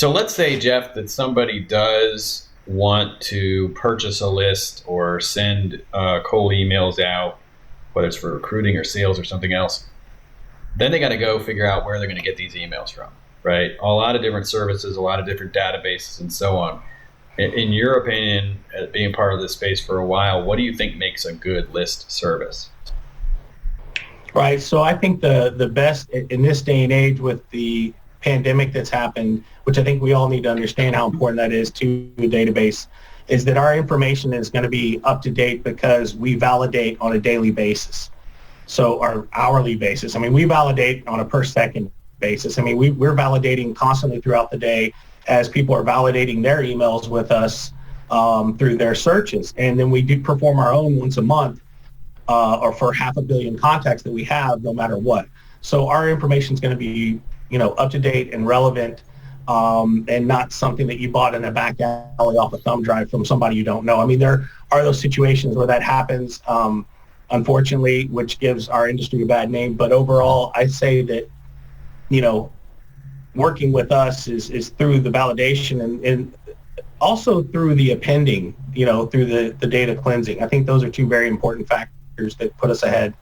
So let's say, Jeff, that somebody does want to purchase a list or send cold emails out, whether it's for recruiting or sales or something else. Then they got to go figure out where they're going to get these emails from, right? A lot of different services, a lot of different databases, and so on. In your opinion, being part of this space for a while, what do you think makes a good list service? Right. So I think the best in this day and age with the pandemic that's happened, which I think we all need to understand how important that is to the database, is that our information is going to be up to date because we validate on a daily basis. So our hourly basis. I mean, we validate on a per second basis. I mean, we're validating constantly throughout the day as people are validating their emails with us through their searches. And then we do perform our own once a month or for 500 million contacts that we have, no matter what. So our information is going to be, up to date and relevant, and not something that you bought in a back alley off a thumb drive from somebody you don't know. I mean, there are those situations where that happens, unfortunately, which gives our industry a bad name. But overall, I say that, working with us is through the validation and also through the appending, through the data cleansing. I think those are two very important factors that put us ahead.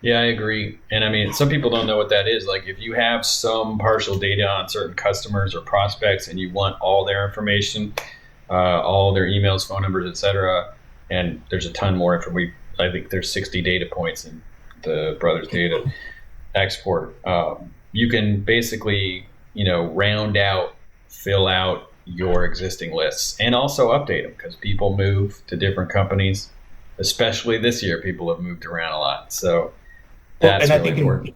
Yeah, I agree. And I mean, some people don't know what that is. Like if you have some partial data on certain customers or prospects and you want all their information, all their emails, phone numbers, etc., and there's a ton more information. I think there's 60 data points in the Brothers Data export. You can basically, round out, fill out your existing lists and also update them because people move to different companies, especially this year. People have moved around a lot. So that's really important.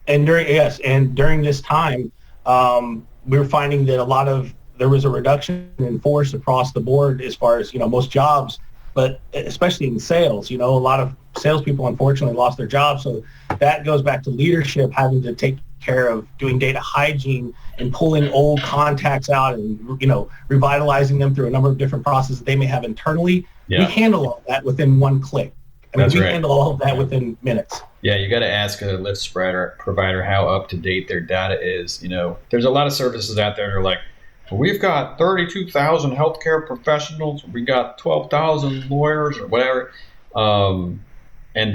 And during this time, we were finding that there was a reduction in force across the board as far as, most jobs, but especially in sales, a lot of salespeople unfortunately lost their jobs. So that goes back to leadership having to take care of doing data hygiene and pulling old contacts out and, revitalizing them through a number of different processes they may have internally. Yeah. We handle all that within one click. We handle all of that within minutes. Yeah, you got to ask a list provider how up to date their data is. There's a lot of services out there that are like, we've got 32,000 healthcare professionals, we got 12,000 lawyers or whatever. And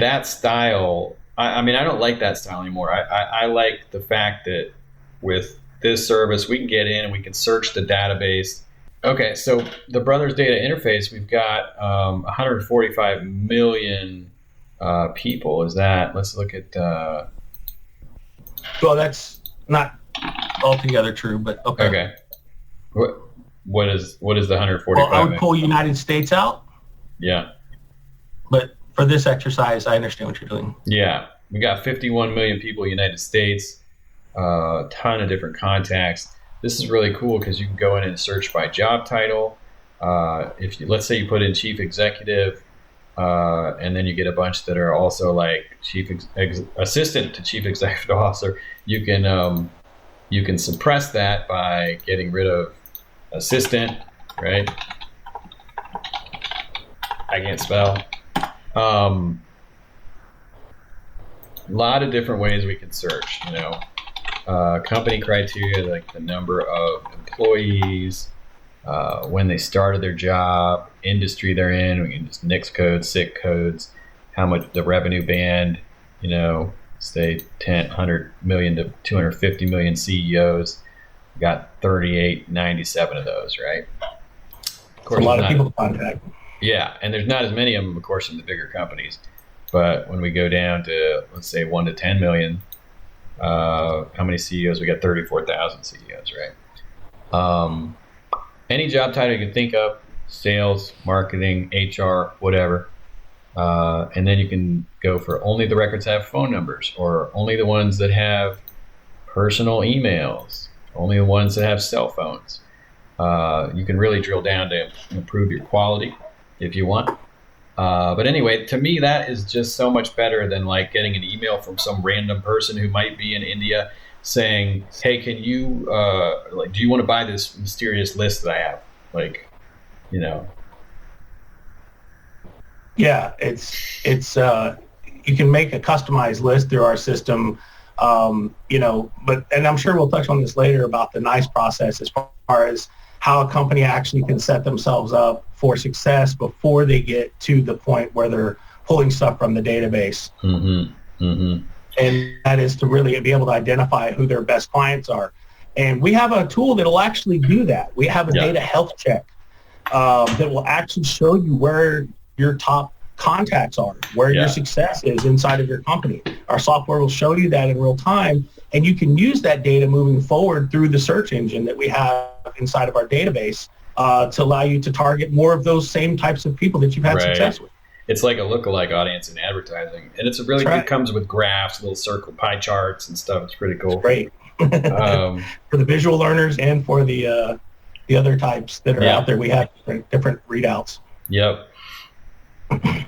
that style, I don't like that style anymore. I like the fact that with this service, we can get in and we can search the database. Okay, so the Brothers Data Interface, we've got 145 million people. Let's look at... Well, that's not altogether true, but okay. Okay. What is the 145 million? I would pull United States out. Yeah. But for this exercise, I understand what you're doing. Yeah. We got 51 million people in the United States, a ton of different contacts. This is really cool because you can go in and search by job title. Let's say you put in chief executive, and then you get a bunch that are also like chief assistant to chief executive officer. You can suppress that by getting rid of assistant, right? I can't spell. A lot of different ways we can search, company criteria, like the number of employees, when they started their job, industry they're in. We can just NICS codes, SIC codes, how much the revenue band, say 100 million to 250 million CEOs. We got 9897 of those, right? Of course, a lot of people to contact. Yeah, and there's not as many of them, of course, in the bigger companies. But when we go down to, let's say, 1 to 10 million, how many CEOs? We got 34,000 CEOs, right? Any job title you can think of, sales, marketing, HR, whatever. And then you can go for only the records that have phone numbers, or only the ones that have personal emails, only the ones that have cell phones. You can really drill down to improve your quality if you want. But anyway, to me, that is just so much better than like getting an email from some random person who might be in India saying, hey, can you, do you want to buy this mysterious list that I have? Yeah, it's you can make a customized list through our system And I'm sure we'll touch on this later about the NICE process as far as how a company actually can set themselves up for success before they get to the point where they're pulling stuff from the database. Mm-hmm. Mm-hmm. And that is to really be able to identify who their best clients are. And we have a tool that will actually do that. We have a data health check that will actually show you where your top contacts are, where your success is inside of your company. Our software will show you that in real time, and you can use that data moving forward through the search engine that we have inside of our database to allow you to target more of those same types of people that you've had success with. It's like a lookalike audience in advertising, and it comes with graphs, little circle pie charts and stuff. It's pretty cool. It's great for the visual learners and for the other types that are out there. We have different readouts. Yep.